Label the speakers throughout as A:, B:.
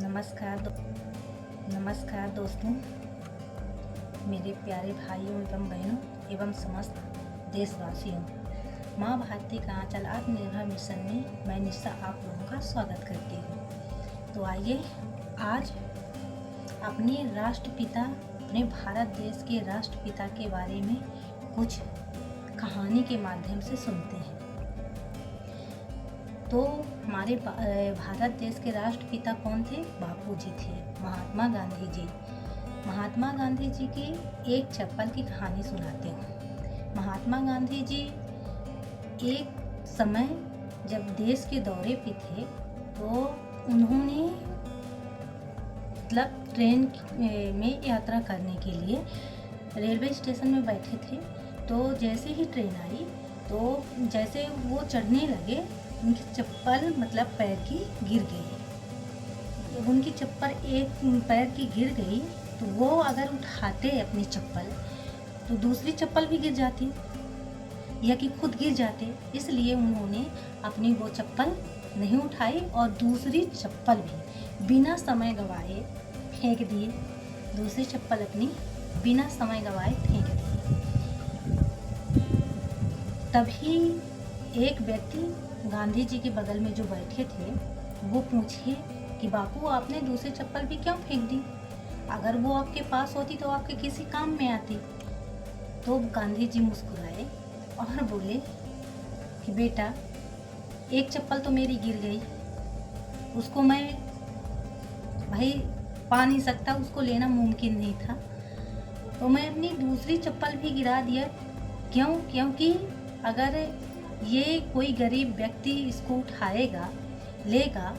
A: नमस्कार दोस्तों, मेरे प्यारे भाइयों एवं बहनों एवं समस्त देशवासियों। माँ भारती का आंचल आत्मनिर्भर मिशन में मैं निशा आप लोगों का स्वागत करती हूँ। तो आइए आज अपने राष्ट्रपिता, अपने भारत देश के राष्ट्रपिता के बारे में कुछ कहानी के माध्यम से सुनते हैं। तो हमारे भारत देश के राष्ट्रपिता कौन थे? बापू जी थे, महात्मा गांधी जी। महात्मा गांधी जी की एक चप्पल की कहानी सुनाते हैं। महात्मा गांधी जी एक समय जब देश के दौरे पे थे तो उन्होंने ट्रेन में यात्रा करने के लिए रेलवे स्टेशन में बैठे थे। तो जैसे ही ट्रेन आई तो जैसे वो चढ़ने लगे उनकी चप्पल पैर की गिर गई। जब उनकी चप्पल एक पैर की गिर गई तो वो अगर उठाते अपनी चप्पल तो दूसरी चप्पल भी गिर जाती या कि खुद गिर जाते। इसलिए उन्होंने अपनी वो चप्पल नहीं उठाई और दूसरी चप्पल भी बिना समय गवाए फेंक दिए। दूसरी चप्पल अपनी बिना समय गवाए फेंक दी। तभी एक व्यक्ति गांधी जी के बगल में जो बैठे थे वो पूछे कि बापू, आपने दूसरी चप्पल भी क्यों फेंक दी? अगर वो आपके पास होती तो आपके किसी काम में आती। तो गांधी जी मुस्कुराए और बोले कि बेटा, एक चप्पल तो मेरी गिर गई, उसको मैं भाई पा नहीं सकता, उसको लेना मुमकिन नहीं था, तो मैं अपनी दूसरी चप्पल भी गिरा दिया। क्यों? क्योंकि अगर ये कोई गरीब व्यक्ति इसको उठाएगा, लेगा,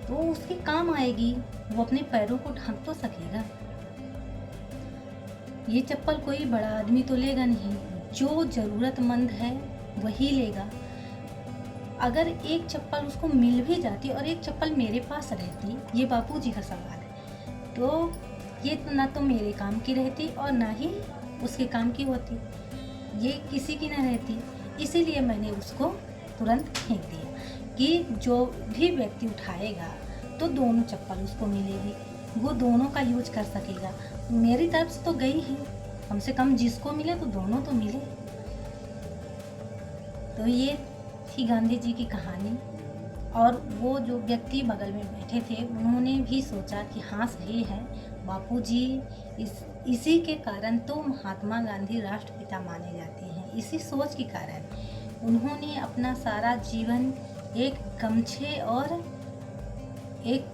A: तो उसके काम आएगी, वो अपने पैरों को ढांक तो सकेगा। ये चप्पल कोई बड़ा आदमी तो लेगा नहीं, जो ज़रूरतमंद है वही लेगा। अगर एक चप्पल उसको मिल भी जाती और एक चप्पल मेरे पास रहती, ये बापूजी का सवाल है, तो ये ना तो मेरे काम की रहती और ना ही उसके काम की होती, ये किसी की ना रहती। इसीलिए मैंने उसको तुरंत फेंक दिया कि जो भी व्यक्ति उठाएगा तो दोनों चप्पल उसको मिलेगी, वो दोनों का यूज कर सकेगा। मेरी तरफ से तो गई ही, कम से कम जिसको मिले तो दोनों तो मिले। तो ये थी गांधी जी की कहानी। और वो जो व्यक्ति बगल में बैठे थे उन्होंने भी सोचा कि हाँ सही है, बापूजी इसी के कारण तो महात्मा गांधी राष्ट्रपिता माने जाते हैं। इसी सोच के कारण उन्होंने अपना सारा जीवन एक गमछे और एक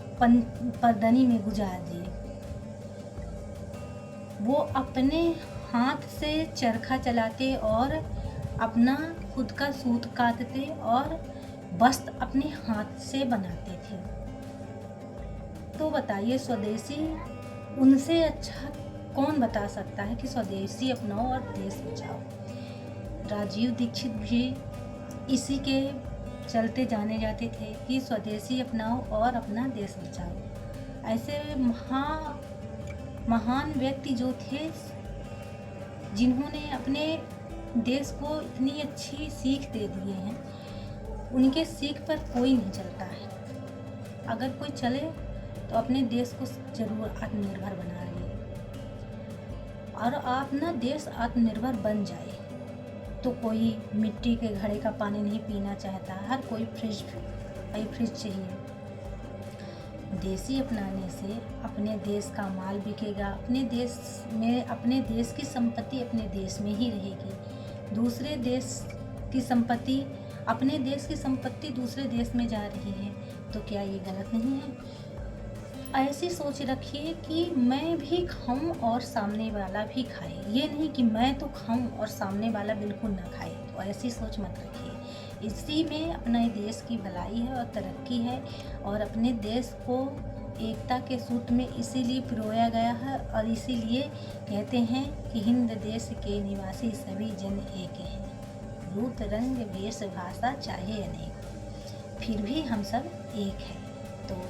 A: पगडंडी में गुजार दिए। वो अपने हाथ से चरखा चलाते और अपना खुद का सूत काटते और वस्त्र अपने हाथ से बनाते थे। तो बताइए, स्वदेशी उनसे अच्छा कौन बता सकता है कि स्वदेशी अपनाओ और देश बचाओ। राजीव दीक्षित भी इसी के चलते जाने जाते थे कि स्वदेशी अपनाओ और अपना देश बचाओ। ऐसे महान व्यक्ति जो थे जिन्होंने अपने देश को इतनी अच्छी सीख दे दिए हैं, उनके सीख पर कोई नहीं चलता है। अगर कोई चले तो अपने देश को जरूर आत्मनिर्भर बना ले। और आप ना देश आत्मनिर्भर बन जाए तो कोई मिट्टी के घड़े का पानी नहीं पीना चाहता, हर कोई फ्रिज चाहिए। देसी अपनाने से अपने देश का माल बिकेगा, अपने देश की संपत्ति अपने देश में ही रहेगी। दूसरे देश की संपत्ति, अपने देश की संपत्ति दूसरे देश में जा रही है, तो क्या ये गलत नहीं है? ऐसी सोच रखिए कि मैं भी खाऊं और सामने वाला भी खाए, ये नहीं कि मैं तो खाऊं और सामने वाला बिल्कुल ना खाए। तो ऐसी सोच मत रखिए। इसी में अपने देश की भलाई है और तरक्की है। और अपने देश को एकता के सूत्र में इसीलिए पिरोया गया है और इसीलिए कहते हैं कि हिंद देश के निवासी सभी जन एक हैं, रूप रंग वेश भाषा चाहे अनेक, फिर भी हम सब एक हैं। तो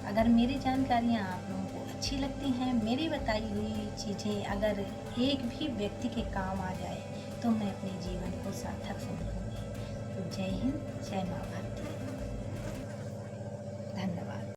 A: अगर मेरी जानकारियाँ आप लोगों को अच्छी लगती हैं, मेरी बताई हुई चीज़ें अगर एक भी व्यक्ति के काम आ जाए तो मैं अपने जीवन को सार्थक समझूंगी। तो जय हिंद, जय माँ भारती।